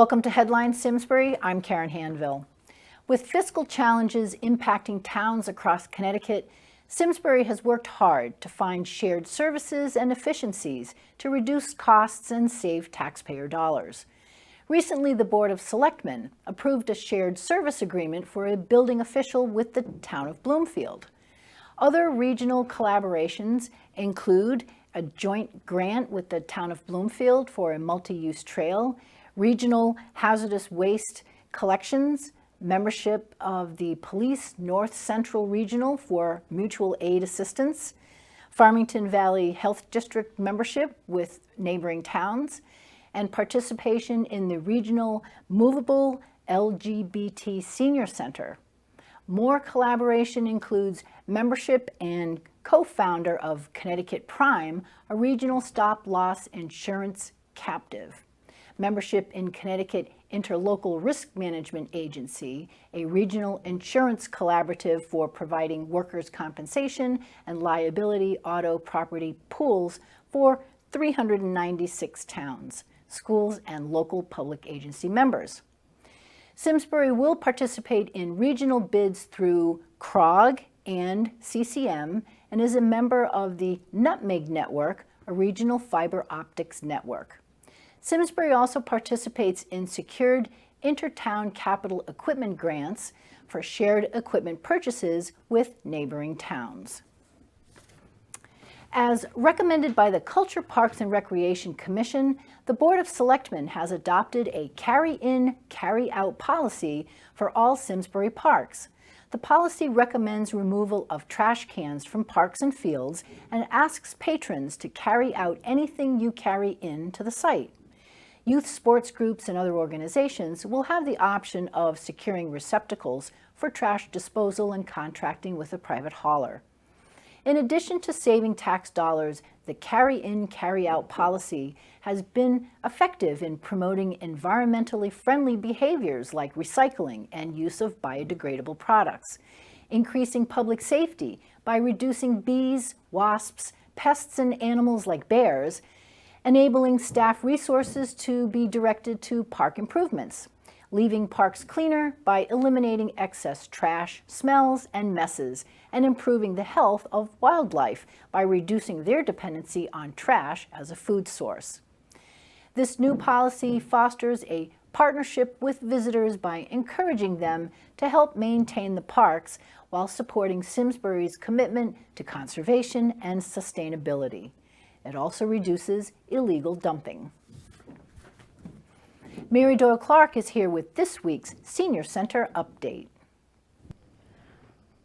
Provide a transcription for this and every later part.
Welcome to Headline Simsbury. I'm Karen Handville. With fiscal challenges impacting towns across Connecticut, Simsbury has worked hard to find shared services and efficiencies to reduce costs and save taxpayer dollars. Recently, the Board of Selectmen approved a shared service agreement for a building official with the town of Bloomfield. Other regional collaborations include a joint grant with the town of Bloomfield for a multi-use trail, regional hazardous waste collections, membership of the Police North Central Regional for mutual aid assistance, Farmington Valley Health District membership with neighboring towns, and participation in the Regional Movable LGBT Senior Center. More collaboration includes membership and co-founder of Connecticut Prime, a regional stop-loss insurance captive. Membership in Connecticut Interlocal Risk Management Agency, a regional insurance collaborative for providing workers' compensation and liability auto property pools for 396 towns, schools, and local public agency members. Simsbury will participate in regional bids through CROG and CCM and is a member of the Nutmeg Network, a regional fiber optics network. Simsbury also participates in secured intertown capital equipment grants for shared equipment purchases with neighboring towns. As recommended by the Culture, Parks, and Recreation Commission, the Board of Selectmen has adopted a carry-in, carry-out policy for all Simsbury parks. The policy recommends removal of trash cans from parks and fields and asks patrons to carry out anything you carry in to the site. Youth sports groups and other organizations will have the option of securing receptacles for trash disposal and contracting with a private hauler. In addition to saving tax dollars, the carry-in, carry-out policy has been effective in promoting environmentally friendly behaviors like recycling and use of biodegradable products, increasing public safety by reducing bees, wasps, pests, and animals like bears, enabling staff resources to be directed to park improvements, leaving parks cleaner by eliminating excess trash, smells, and messes, and improving the health of wildlife by reducing their dependency on trash as a food source. This new policy fosters a partnership with visitors by encouraging them to help maintain the parks while supporting Simsbury's commitment to conservation and sustainability. It also reduces illegal dumping. Mary Doyle-Clark is here with this week's Senior Center update.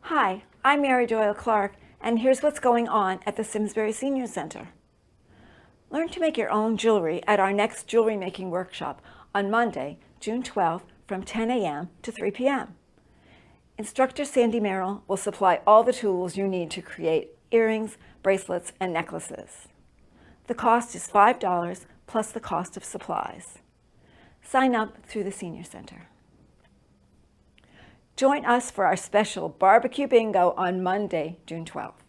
Hi, I'm Mary Doyle-Clark, and here's what's going on at the Simsbury Senior Center. Learn to make your own jewelry at our next jewelry making workshop on Monday, June 12th from 10 a.m. to 3 p.m. Instructor Sandy Merrill will supply all the tools you need to create earrings, bracelets, and necklaces. The cost is $5 plus the cost of supplies. Sign up through the Senior Center. Join us for our special barbecue bingo on Monday, June 12th.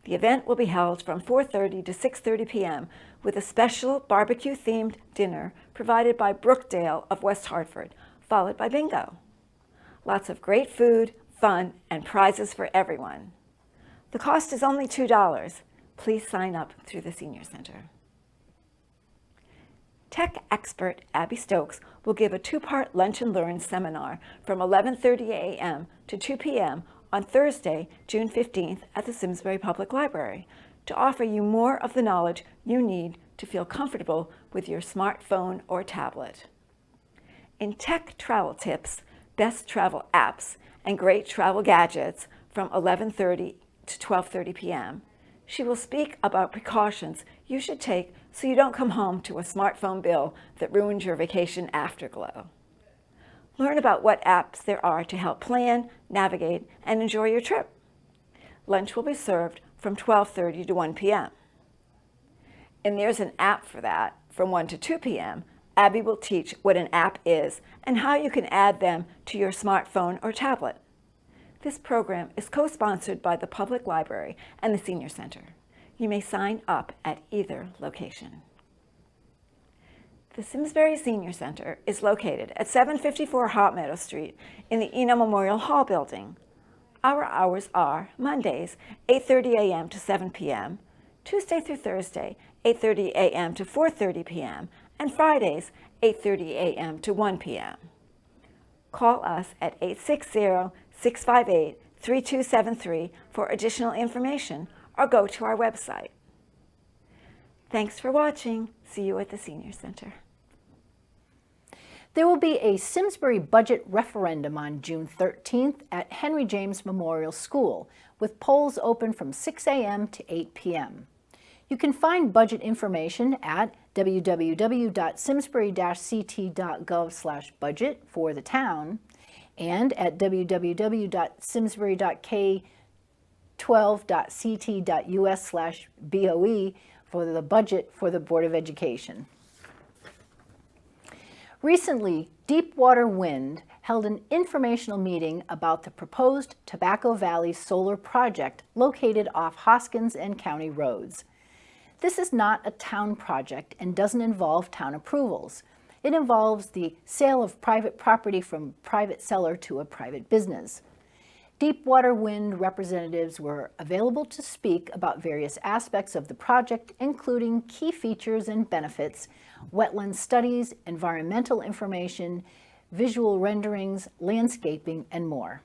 The event will be held from 4:30 to 6:30 p.m. with a special barbecue-themed dinner provided by Brookdale of West Hartford, followed by bingo. Lots of great food, fun, and prizes for everyone. The cost is only $2. Please sign up through the Senior Center. Tech expert Abby Stokes will give a two-part Lunch and Learn seminar from 11:30 a.m. to 2 p.m. on Thursday, June 15th at the Simsbury Public Library to offer you more of the knowledge you need to feel comfortable with your smartphone or tablet. In Tech Travel Tips, Best Travel Apps, and Great Travel Gadgets from 11:30 to 12:30 p.m., she will speak about precautions you should take so you don't come home to a smartphone bill that ruins your vacation afterglow. Learn about what apps there are to help plan, navigate, and enjoy your trip. Lunch will be served from 12:30 to 1 p.m. And there's an app for that. From 1 to 2 p.m., Abby will teach what an app is and how you can add them to your smartphone or tablet. This program is co-sponsored by the Public Library and the Senior Center. You may sign up at either location. The Simsbury Senior Center is located at 754 Hot Meadow Street in the Eno Memorial Hall building. Our hours are Mondays, 8:30 a.m. to 7 p.m., Tuesday through Thursday, 8:30 a.m. to 4:30 p.m., and Fridays, 8:30 a.m. to 1 p.m. Call us at 860-658-3273 for additional information or go to our website. Thanks for watching. See you at the Senior Center. There will be a Simsbury budget referendum on June 13th at Henry James Memorial School, with polls open from 6 a.m. to 8 p.m. You can find budget information at www.simsbury-ct.gov/budget for the town and at www.simsbury.k12.ct.us/BOE for the budget for the Board of Education. Recently, Deepwater Wind held an informational meeting about the proposed Tobacco Valley solar project located off Hoskins and County roads. This is not a town project and doesn't involve town approvals. It involves the sale of private property from private seller to a private business. Deepwater Wind representatives were available to speak about various aspects of the project, including key features and benefits, wetland studies, environmental information, visual renderings, landscaping, and more.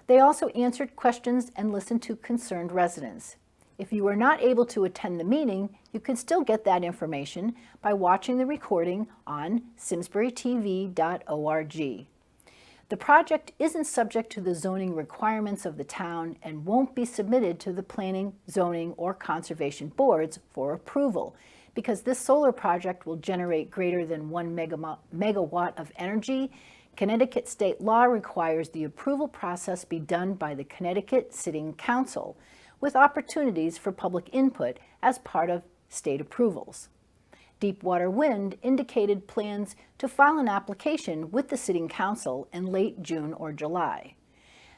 They also answered questions and listened to concerned residents. If you were not able to attend the meeting, you can still get that information by watching the recording on simsburytv.org. The project isn't subject to the zoning requirements of the town and won't be submitted to the planning, zoning, or conservation boards for approval, because this solar project will generate greater than 1 megawatt of energy. Connecticut state law requires the approval process be done by the Connecticut Sitting Council, with opportunities for public input as part of state approvals. Deepwater Wind indicated plans to file an application with the Sitting Council in late June or July.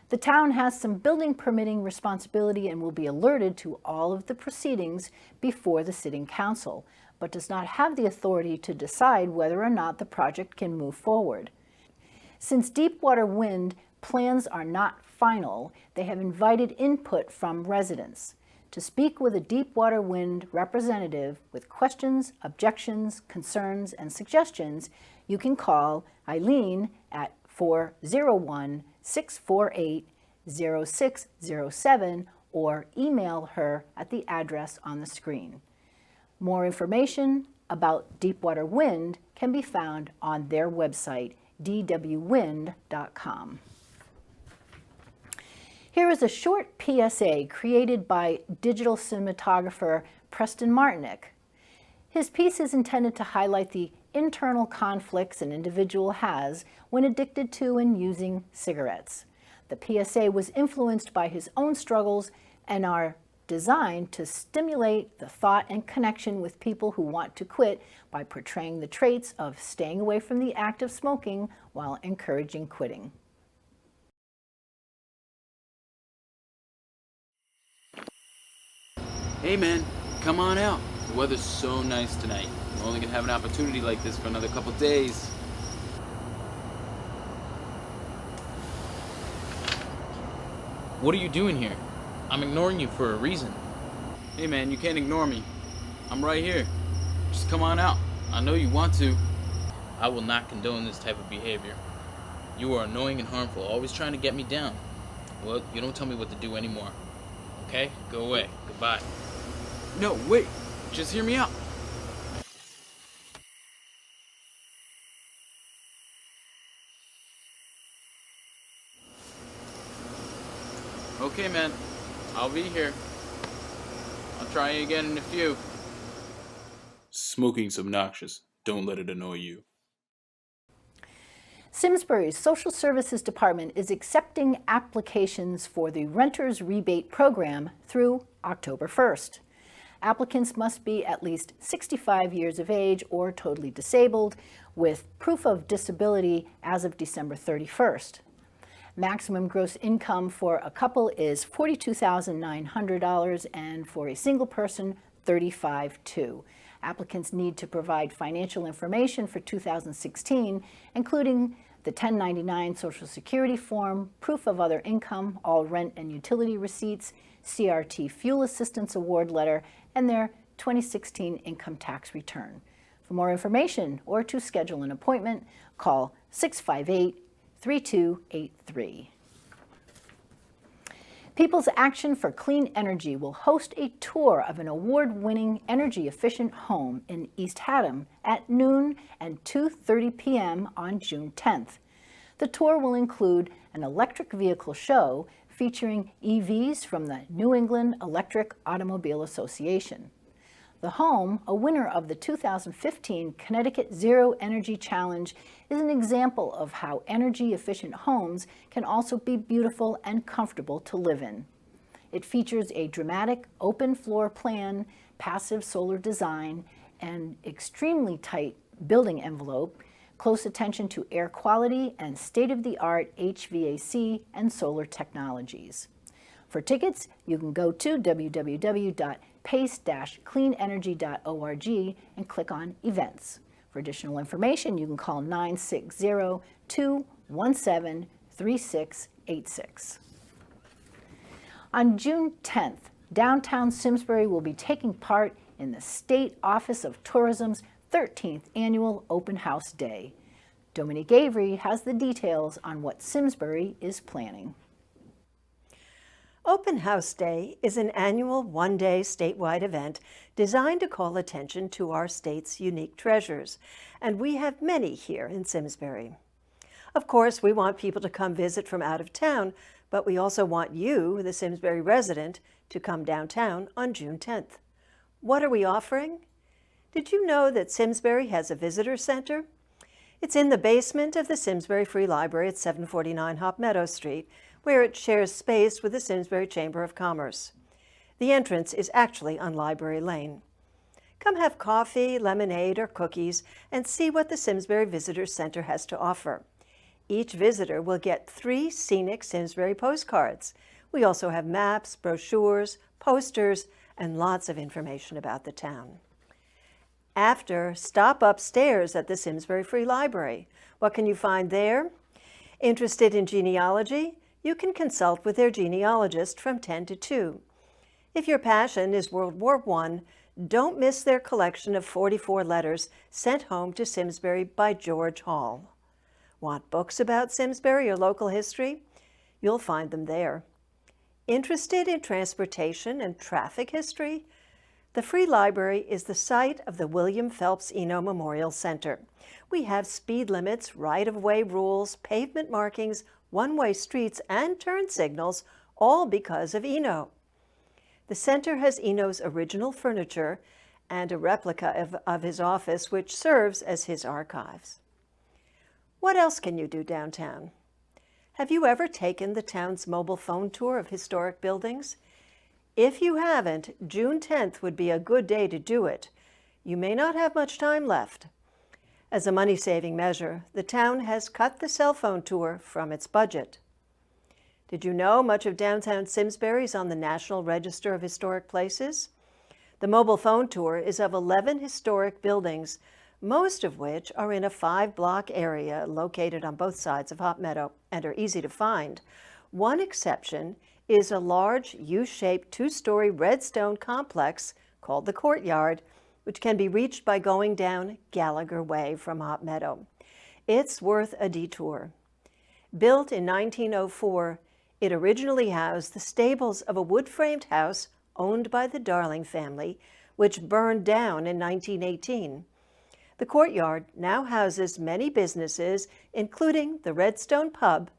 The town has some building permitting responsibility and will be alerted to all of the proceedings before the Sitting Council, but does not have the authority to decide whether or not the project can move forward. Since Deepwater Wind plans are not final, they have invited input from residents. To speak with a Deepwater Wind representative with questions, objections, concerns, and suggestions, you can call Eileen at 401-648-0607 or email her at the address on the screen. More information about Deepwater Wind can be found on their website, dwwind.com. Here is a short PSA created by digital cinematographer Preston Martinik. His piece is intended to highlight the internal conflicts an individual has when addicted to and using cigarettes. The PSA was influenced by his own struggles and are designed to stimulate the thought and connection with people who want to quit by portraying the traits of staying away from the act of smoking while encouraging quitting. Hey man, come on out. The weather's so nice tonight. We're only gonna have an opportunity like this for another couple days. What are you doing here? I'm ignoring you for a reason. Hey man, you can't ignore me. I'm right here. Just come on out. I know you want to. I will not condone this type of behavior. You are annoying and harmful, always trying to get me down. Well, you don't tell me what to do anymore. Okay? Go away. Goodbye. No, wait. Just hear me out. Okay, man. I'll be here. I'll try again in a few. Smoking's obnoxious. Don't let it annoy you. Simsbury's Social Services Department is accepting applications for the Renters Rebate Program through October 1st. Applicants must be at least 65 years of age or totally disabled with proof of disability as of December 31st. Maximum gross income for a couple is $42,900 and for a single person, $35,200. Applicants need to provide financial information for 2016, including the 1099 Social Security form, proof of other income, all rent and utility receipts, CRT Fuel Assistance Award letter, and their 2016 income tax return. For more information or to schedule an appointment, call 658-3283. People's Action for Clean Energy will host a tour of an award-winning energy-efficient home in East Haddam at noon and 2:30 p.m. on June 10th. The tour will include an electric vehicle show featuring EVs from the New England Electric Automobile Association. The home, a winner of the 2015 Connecticut Zero Energy Challenge, is an example of how energy-efficient homes can also be beautiful and comfortable to live in. It features a dramatic open floor plan, passive solar design, and extremely tight building envelope, close attention to air quality, and state-of-the-art HVAC and solar technologies. For tickets, you can go to www.pace-cleanenergy.org and click on Events. For additional information, you can call 960-217-3686. On June 10th, downtown Simsbury will be taking part in the State Office of Tourism's 13th Annual Open House Day. Dominique Avery has the details on what Simsbury is planning. Open House Day is an annual one-day statewide event designed to call attention to our state's unique treasures, and we have many here in Simsbury. Of course, we want people to come visit from out of town, but we also want you, the Simsbury resident, to come downtown on June 10th. What are we offering? Did you know that Simsbury has a visitor center? It's in the basement of the Simsbury Free Library at 749 Hop Meadow Street, where it shares space with the Simsbury Chamber of Commerce. The entrance is actually on Library Lane. Come have coffee, lemonade, or cookies and see what the Simsbury Visitor Center has to offer. Each visitor will get 3 scenic Simsbury postcards. We also have maps, brochures, posters, and lots of information about the town. After, stop upstairs at the Simsbury Free Library. What can you find there? Interested in genealogy? You can consult with their genealogist from 10 to 2. If your passion is World War I, don't miss their collection of 44 letters sent home to Simsbury by George Hall. Want books about Simsbury or local history? You'll find them there. Interested in transportation and traffic history? The Free Library is the site of the William Phelps Eno Memorial Center. We have speed limits, right-of-way rules, pavement markings, one-way streets, and turn signals, all because of Eno. The center has Eno's original furniture and a replica of his office, which serves as his archives. What else can you do downtown? Have you ever taken the town's mobile phone tour of historic buildings? If you haven't, June 10th would be a good day to do it. You may not have much time left. As a money-saving measure, the town has cut the cell phone tour from its budget. Did you know much of downtown Simsbury is on the National Register of Historic Places? The mobile phone tour is of 11 historic buildings, most of which are in a 5-block area located on both sides of Hop Meadow and are easy to find. One exception is a large U-shaped 2-story red stone complex called the Courtyard, which can be reached by going down Gallagher Way from Hop Meadow. It's worth a detour. Built in 1904, it originally housed the stables of a wood-framed house owned by the Darling family, which burned down in 1918. The Courtyard now houses many businesses, including the Redstone Pub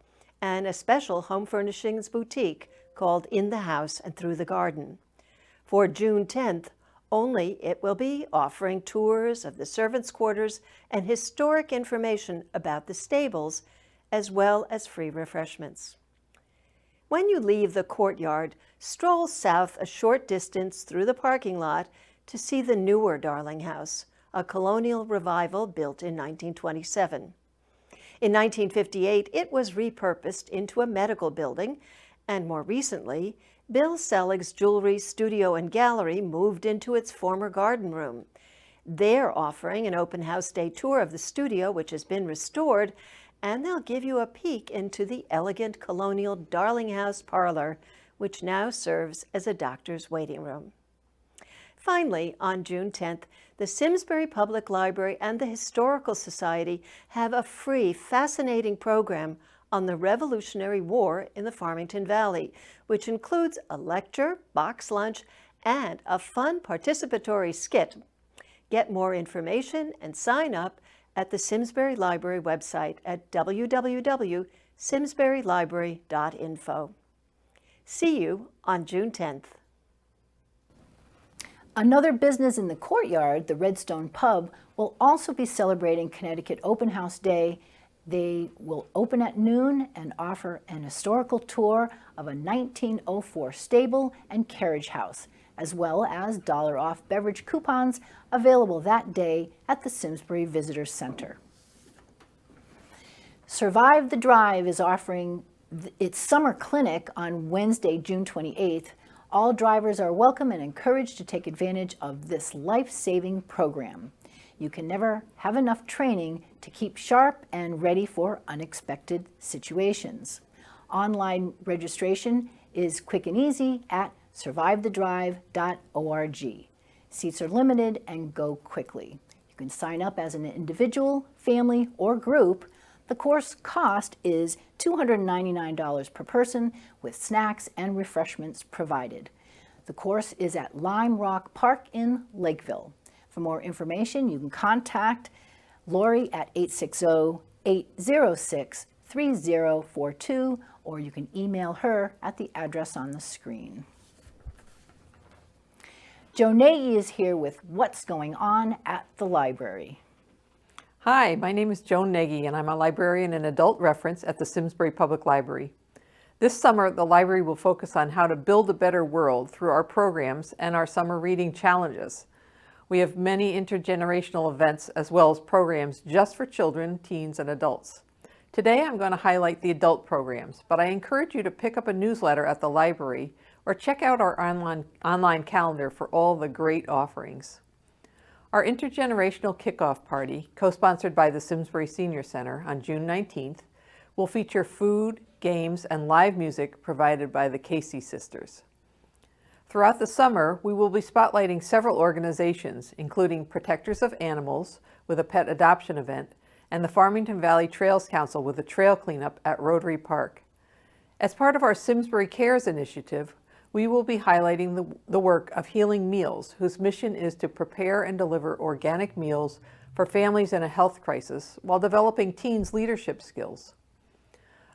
and a special home furnishings boutique called In the House and Through the Garden. For June 10th, only it will be offering tours of the servants' quarters and historic information about the stables, as well as free refreshments. When you leave the Courtyard, stroll south a short distance through the parking lot to see the newer Darling House, a colonial revival built in 1927. In 1958, it was repurposed into a medical building, and more recently, Bill Selig's Jewelry Studio and Gallery moved into its former garden room. They're offering an open house day tour of the studio, which has been restored, and they'll give you a peek into the elegant colonial Darling House parlor, which now serves as a doctor's waiting room. Finally, on June 10th, the Simsbury Public Library and the Historical Society have a free, fascinating program on the Revolutionary War in the Farmington Valley, which includes a lecture, box lunch, and a fun participatory skit. Get more information and sign up at the Simsbury Library website at www.simsburylibrary.info. See you on June 10th. Another business in the courtyard, the Redstone Pub, will also be celebrating Connecticut Open House Day. They will open at noon and offer an historical tour of a 1904 stable and carriage house, as well as $off beverage coupons available that day at the Simsbury Visitor Center. Survive the Drive is offering its summer clinic on Wednesday, June 28th. All drivers are welcome and encouraged to take advantage of this life-saving program. You can never have enough training to keep sharp and ready for unexpected situations. Online registration is quick and easy at survivethedrive.org. Seats are limited and go quickly. You can sign up as an individual, family, or group. The course cost is $299 per person with snacks and refreshments provided. The course is at Lime Rock Park in Lakeville. For more information, you can contact Lori at 860-806-3042, or you can email her at the address on the screen. Joan Nagy is here with what's going on at the library. Hi, my name is Joan Nagy, and I'm a librarian and adult reference at the Simsbury Public Library. This summer, the library will focus on how to build a better world through our programs and our summer reading challenges. We have many intergenerational events as well as programs just for children, teens, and adults. Today, I'm going to highlight the adult programs, but I encourage you to pick up a newsletter at the library or check out our online calendar for all the great offerings. Our intergenerational kickoff party, co-sponsored by the Simsbury Senior Center on June 19th, will feature food, games, and live music provided by the Casey Sisters. Throughout the summer, we will be spotlighting several organizations, including Protectors of Animals with a pet adoption event, and the Farmington Valley Trails Council with a trail cleanup at Rotary Park. As part of our Simsbury Cares initiative, we will be highlighting the work of Healing Meals, whose mission is to prepare and deliver organic meals for families in a health crisis while developing teens' leadership skills.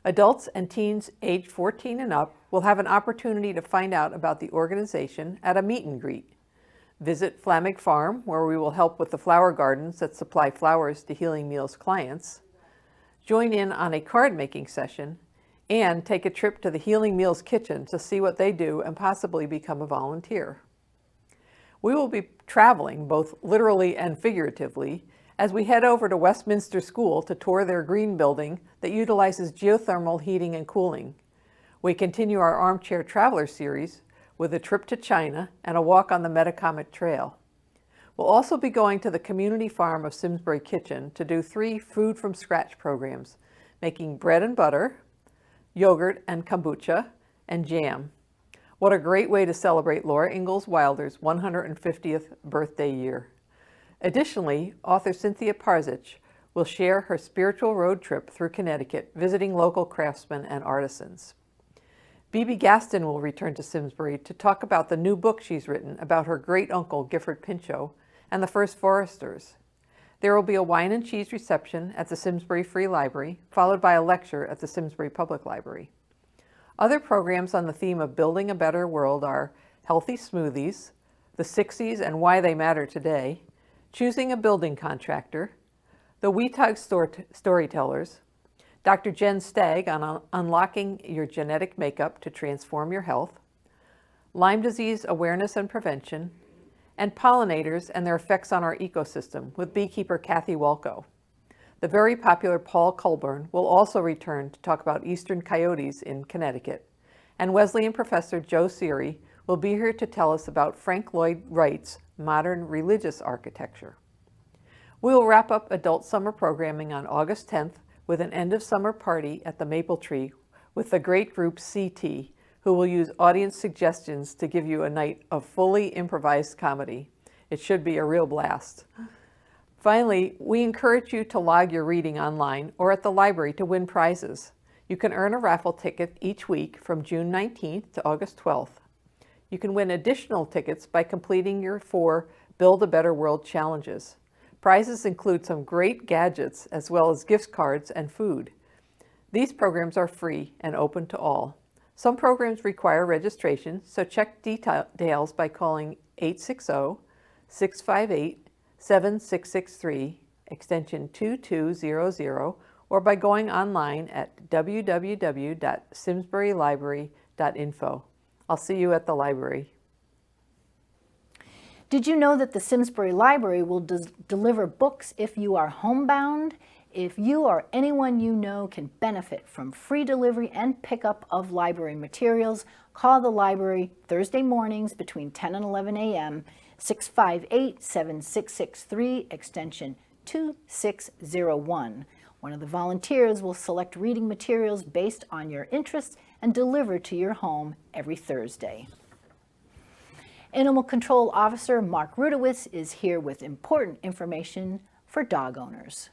Adults and teens aged 14 and up will have an opportunity to find out about the organization at a meet and greet. Visit Flamig Farm, where we will help with the flower gardens that supply flowers to Healing Meals clients. Join in on a card making session, and take a trip to the Healing Meals kitchen to see what they do and possibly become a volunteer. We will be traveling both literally and figuratively as we head over to Westminster School to tour their green building that utilizes geothermal heating and cooling. We continue our Armchair Traveler series with a trip to China and a walk on the Metacomet Trail. We'll also be going to the community farm of Simsbury Kitchen to do 3 food from scratch programs, making bread and butter, yogurt and kombucha, and jam. What a great way to celebrate Laura Ingalls Wilder's 150th birthday year. Additionally, author Cynthia Parzich will share her spiritual road trip through Connecticut, visiting local craftsmen and artisans. Bibi Gaston will return to Simsbury to talk about the new book she's written about her great-uncle Gifford Pinchot and the first foresters. There will be a wine and cheese reception at the Simsbury Free Library, followed by a lecture at the Simsbury Public Library. Other programs on the theme of building a better world are Healthy Smoothies, the 60s and Why They Matter Today, Choosing a Building Contractor, the Weetag Storytellers, Dr. Jen Stagg on Unlocking Your Genetic Makeup to Transform Your Health, Lyme Disease Awareness and Prevention, and pollinators and their effects on our ecosystem with beekeeper Kathy Walko. The very popular Paul Colburn will also return to talk about eastern coyotes in Connecticut, and Wesleyan professor Joe Seary will be here to tell us about Frank Lloyd Wright's modern religious architecture. We will wrap up adult summer programming on August 10th with an end-of-summer party at the Maple Tree with the great group CT, who will use audience suggestions to give you a night of fully improvised comedy. It should be a real blast. Finally, we encourage you to log your reading online or at the library to win prizes. You can earn a raffle ticket each week from June 19th to August 12th. You can win additional tickets by completing your 4 Build a Better World challenges. Prizes include some great gadgets as well as gift cards and food. These programs are free and open to all. Some programs require registration, so check details by calling 860-658-7663, extension 2200, or by going online at www.simsburylibrary.info. I'll see you at the library. Did you know that the Simsbury Library will deliver books if you are homebound? If you or anyone you know can benefit from free delivery and pickup of library materials, call the library Thursday mornings between 10 and 11 a.m., 658-7663, extension 2601. One of the volunteers will select reading materials based on your interests and deliver to your home every Thursday. Animal Control Officer Mark Rudewicz is here with important information for dog owners.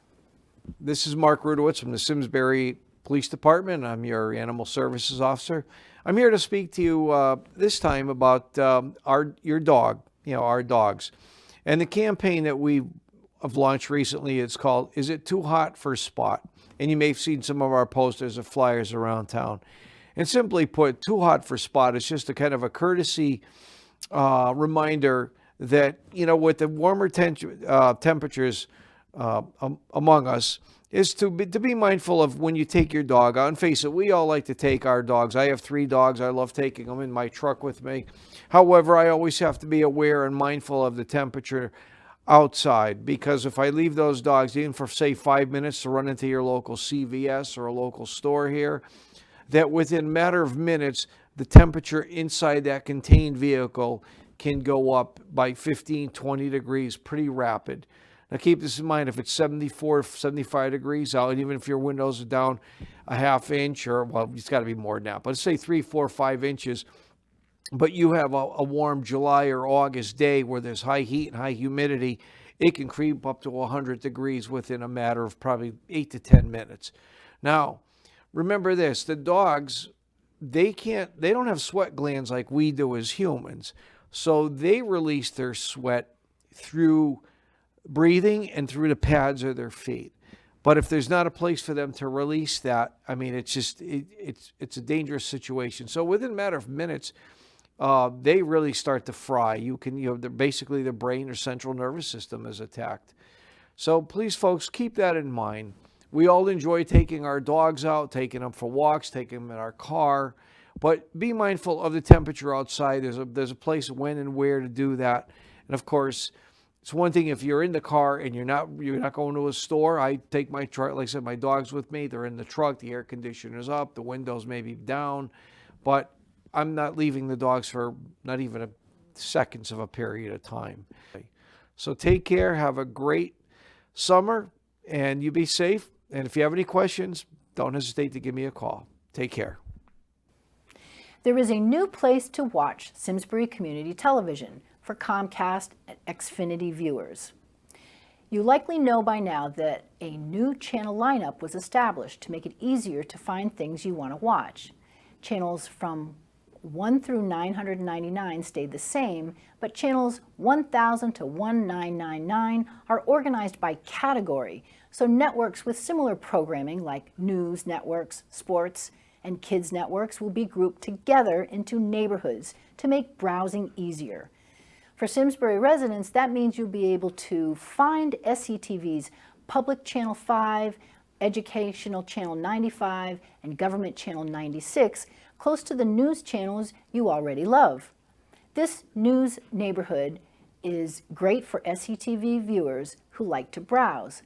This is Mark Rudewicz from the Simsbury Police Department. I'm your Animal Services Officer. I'm here to speak to you this time about your dog, our dogs. And the campaign that we have launched recently, it's called, Is It Too Hot for Spot? And you may have seen some of our posters or flyers around town. And simply put, Too Hot for Spot is just a kind of a courtesy reminder that, with the warmer temperatures among us, is to be mindful of when you take your dog out. And face it, we all like to take our dogs. I have 3 dogs. I love taking them in my truck with me. However, I always have to be aware and mindful of the temperature outside, because if I leave those dogs in for, say, 5 minutes to run into your local CVS or a local store here, that within a matter of minutes, the temperature inside that contained vehicle can go up by 15, 20 degrees, pretty rapid. Now keep this in mind, if it's 74, 75 degrees out, and even if your windows are down a half inch, or, well, it's got to be more than that, but let's say 3, 4, 5 inches, but you have a warm July or August day where there's high heat and high humidity, it can creep up to 100 degrees within a matter of probably 8 to 10 minutes. Now, remember this, the dogs, they don't have sweat glands like we do as humans. So they release their sweat through breathing and through the pads of their feet. But if there's not a place for them to release that, I mean, it's a dangerous situation. So within a matter of minutes, they really start to fry. Basically the brain or central nervous system is attacked. So please, folks, keep that in mind. We all enjoy taking our dogs out, taking them for walks, taking them in our car, but be mindful of the temperature outside. There's a place when and where to do that. And of course, it's one thing if you're in the car and you're not going to a store. I take my truck, like I said, my dog's with me. They're in the truck. The air conditioner's up. The windows may be down, but I'm not leaving the dogs for not even seconds of a period of time. So take care. Have a great summer, and you be safe. And if you have any questions, don't hesitate to give me a call. Take care. There is a new place to watch Simsbury Community Television for Comcast and Xfinity viewers. You likely know by now that a new channel lineup was established to make it easier to find things you want to watch. Channels from 1 through 999 stayed the same, but channels 1000 to 1999 are organized by category, so networks with similar programming like news networks, sports, and kids networks will be grouped together into neighborhoods to make browsing easier. For Simsbury residents, that means you'll be able to find SCTV's Public Channel 5, Educational Channel 95, and Government Channel 96 close to the news channels you already love. This news neighborhood is great for SCTV viewers who like to browse.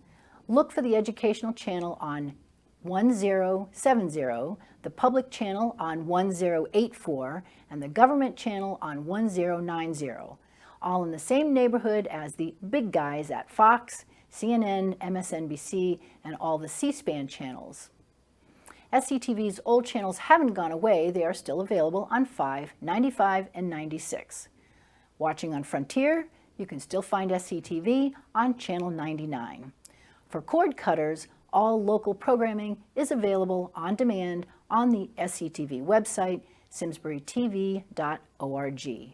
Look for the Educational Channel on 1070, the Public Channel on 1084, and the Government Channel on 1090. all in the same neighborhood as the big guys at Fox, CNN, MSNBC, and all the C-SPAN channels. SCTV's old channels haven't gone away. They are still available on 5, 95, and 96. Watching on Frontier, you can still find SCTV on Channel 99. For cord cutters, all local programming is available on demand on the SCTV website, simsburytv.org.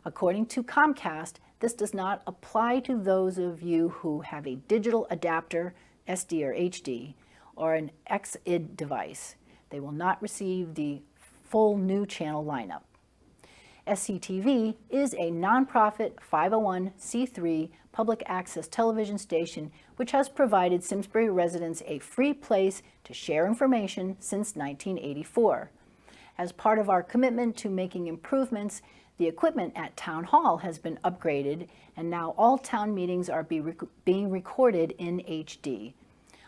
According to Comcast, this does not apply to those of you who have a digital adapter, SD or HD, or an XID device. They will not receive the full new channel lineup. SCTV is a nonprofit 501c3 public access television station which has provided Simsbury residents a free place to share information since 1984. As part of our commitment to making improvements, the equipment at Town Hall has been upgraded, and now all town meetings are being recorded in HD.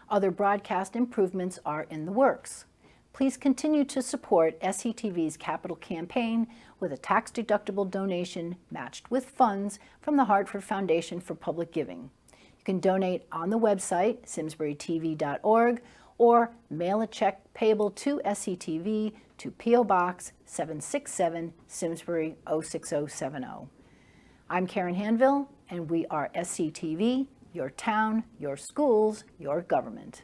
Other broadcast improvements are in the works. Please continue to support SCTV's capital campaign with a tax-deductible donation matched with funds from the Hartford Foundation for Public Giving. You can donate on the website, simsburytv.org, or mail a check payable to SCTV to P.O. Box 767, Simsbury 06070. I'm Karen Handville, and we are SCTV, your town, your schools, your government.